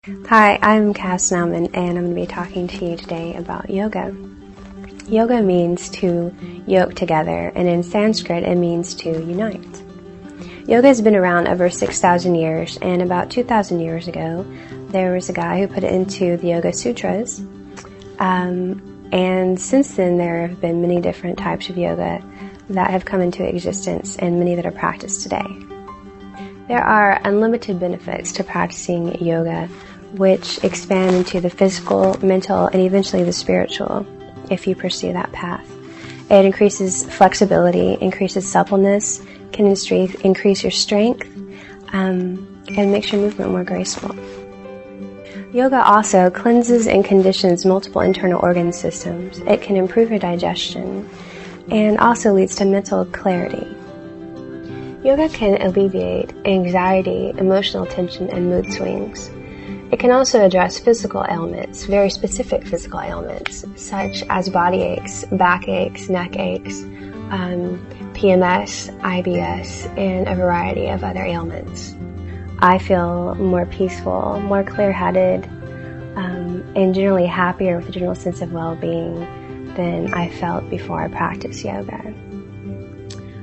Hi, I'm Cass Nauman, and I'm going to be talking to you today about yoga. Yoga means to yoke together, and in Sanskrit it means to unite. Yoga has been around over 6,000 years, and about 2,000 years ago there was a guy who put it into the Yoga Sutras, and since then there have been many different types of yoga that have come into existence and many that are practiced today. There are unlimited benefits to practicing yoga, which expand into the physical, mental, and eventually the spiritual, if you pursue that path. It increases flexibility, increases suppleness, can increase your strength, and makes your movement more graceful. Yoga also cleanses and conditions multiple internal organ systems. It can improve your digestion and also leads to mental clarity. Yoga can alleviate anxiety, emotional tension, and mood swings. It can also address physical ailments, very specific physical ailments, such as body aches, back aches, neck aches, PMS, IBS, and a variety of other ailments. I feel more peaceful, more clear-headed, and generally happier with a general sense of well-being than I felt before I practiced yoga.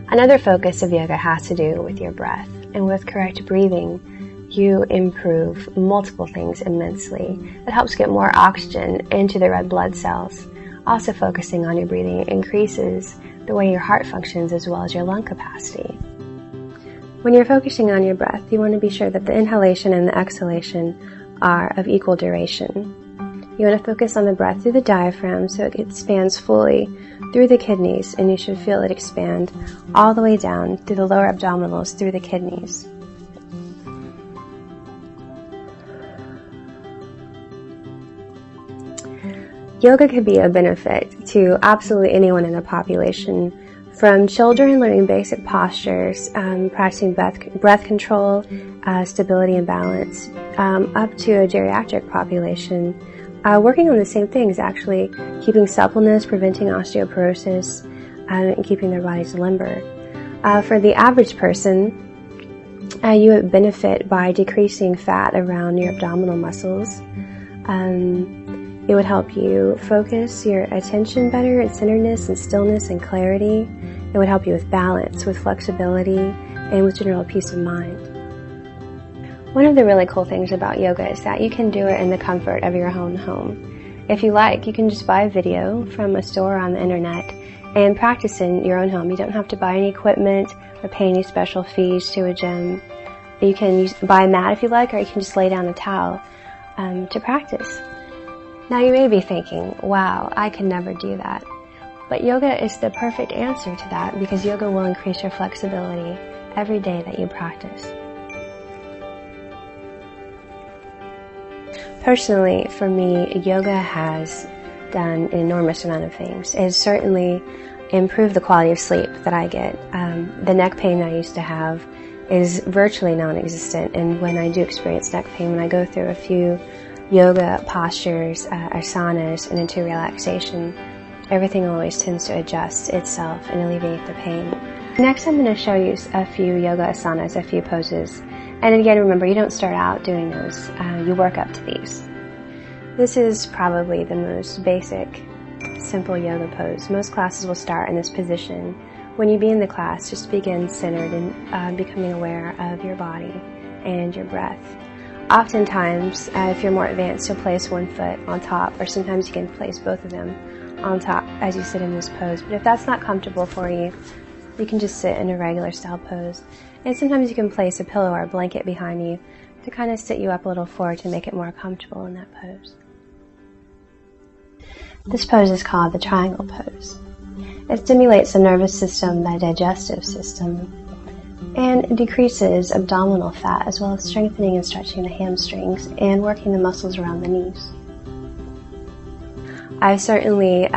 Another focus of yoga has to do with your breath, and with correct breathing, you improve multiple things immensely. It helps get more oxygen into the red blood cells. Also focusing on your breathing increases the way your heart functions as well as your lung capacity. When you're focusing on your breath, you want to be sure that the inhalation and the exhalation are of equal duration. You want to focus on the breath through the diaphragm so it expands fully through the kidneys, and you should feel it expand all the way down through the lower abdominals through the kidneys. Yoga could be a benefit to absolutely anyone in the population, from children learning basic postures, practicing breath control, stability and balance, up to a geriatric population, working on the same things actually, keeping suppleness, preventing osteoporosis, and keeping their bodies limber. For the average person, you would benefit by decreasing fat around your abdominal muscles. It would help you focus your attention better and centeredness and stillness and clarity. It would help you with balance, with flexibility, and with general peace of mind. One of the really cool things about yoga is that you can do it in the comfort of your own home. If you like, you can just buy a video from a store on the internet and practice in your own home. You don't have to buy any equipment or pay any special fees to a gym. You can buy a mat if you like, or you can just lay down a towel to practice. Now you may be thinking, wow, I can never do that. But yoga is the perfect answer to that, because yoga will increase your flexibility every day that you practice. Personally, for me, yoga has done an enormous amount of things. It has certainly improved the quality of sleep that I get. The neck pain I used to have is virtually non-existent, and when I do experience neck pain, when I go through a few yoga postures, asanas, and into relaxation, everything always tends to adjust itself and alleviate the pain. Next, I'm going to show you a few yoga asanas, a few poses. And again, remember, you don't start out doing those. You work up to these. This is probably the most basic, simple yoga pose. Most classes will start in this position. When you begin the class, just begin centered and becoming aware of your body and your breath. Oftentimes, if you're more advanced, you'll place one foot on top, or sometimes you can place both of them on top as you sit in this pose. But if that's not comfortable for you, you can just sit in a regular style pose. And sometimes you can place a pillow or a blanket behind you to kind of sit you up a little forward to make it more comfortable in that pose. This pose is called the triangle pose. It stimulates the nervous system, the digestive system, and decreases abdominal fat, as well as strengthening and stretching the hamstrings and working the muscles around the knees. I've certainly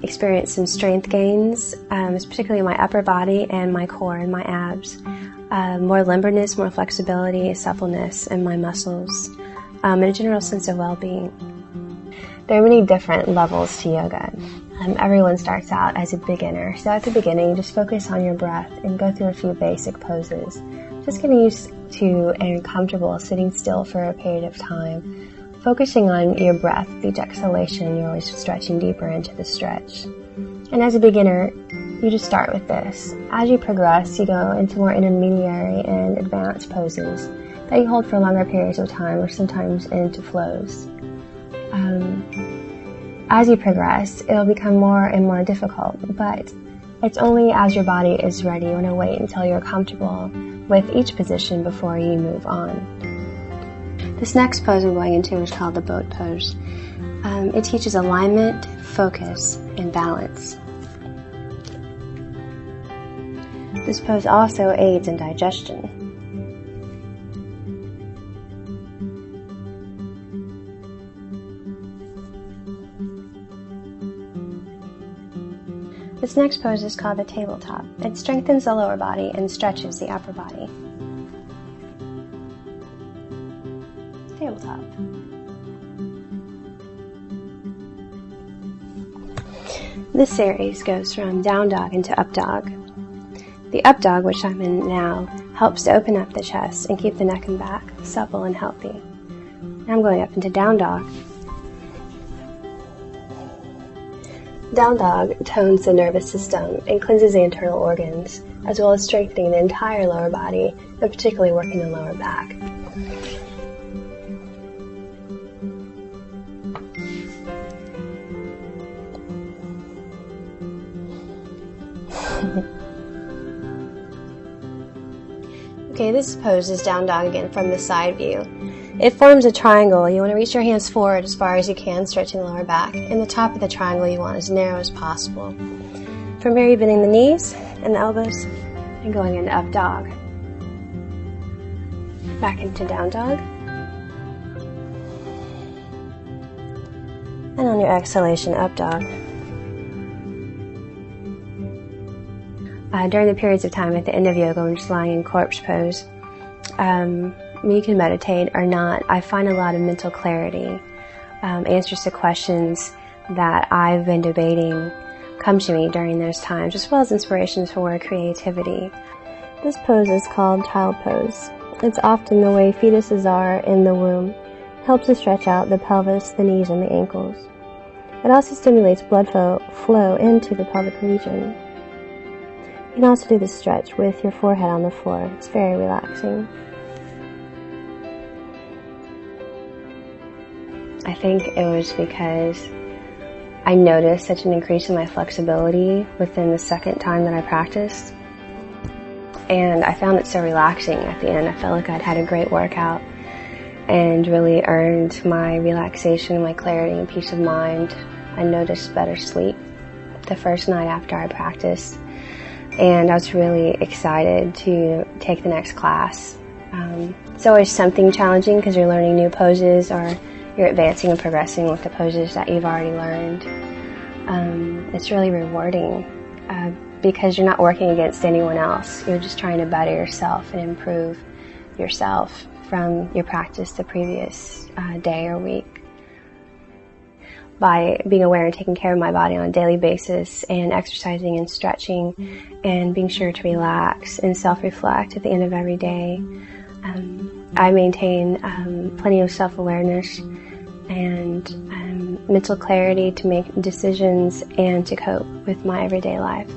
experienced some strength gains, particularly in my upper body and my core and my abs. More limberness, more flexibility, suppleness in my muscles, and a general sense of well-being. There are many different levels to yoga. Everyone starts out as a beginner. So at the beginning, just focus on your breath and go through a few basic poses Just getting used to and comfortable sitting still for a period of time, focusing on your breath. With each exhalation, you're always stretching deeper into the stretch. And as a beginner, you just start with this. As you progress, you go into more intermediary and advanced poses that you hold for longer periods of time, or sometimes into flows. As you progress, it'll become more and more difficult, but it's only as your body is ready. You want to wait until you're comfortable with each position before you move on. This next pose I'm going into is called the boat pose. It teaches alignment, focus, and balance. This pose also aids in digestion. This next pose is called the tabletop. It strengthens the lower body and stretches the upper body. Tabletop. This series goes from down dog into up dog. The up dog, which I'm in now, helps to open up the chest and keep the neck and back supple and healthy. Now I'm going up into down dog. Down dog tones the nervous system and cleanses the internal organs, as well as strengthening the entire lower body, and particularly working the lower back. Okay, this pose is down dog again from the side view. It forms a triangle. You want to reach your hands forward as far as you can, stretching the lower back. And the top of the triangle you want as narrow as possible. From here, you're bending the knees and the elbows and going into up dog. Back into down dog. And on your exhalation, up dog. During the periods of time at the end of yoga, when I'm just lying in corpse pose, you can meditate or not. I find a lot of mental clarity. Answers to questions that I've been debating come to me during those times, as well as inspirations for creativity. This pose is called child pose. It's often the way fetuses are in the womb. It helps to stretch out the pelvis, the knees, and the ankles. It also stimulates blood flow into the pelvic region. You can also do this stretch with your forehead on the floor. It's very relaxing. I think it was because I noticed such an increase in my flexibility within the second time that I practiced. And I found it so relaxing at the end. I felt like I'd had a great workout and really earned my relaxation, my clarity, and peace of mind. I noticed better sleep the first night after I practiced. And I was really excited to take the next class. It's always something challenging because you're learning new poses, or you're advancing and progressing with the poses that you've already learned. It's really rewarding because you're not working against anyone else. You're just trying to better yourself and improve yourself from your practice the previous day or week. By being aware and taking care of my body on a daily basis and exercising and stretching and being sure to relax and self-reflect at the end of every day, I maintain plenty of self-awareness and mental clarity to make decisions and to cope with my everyday life.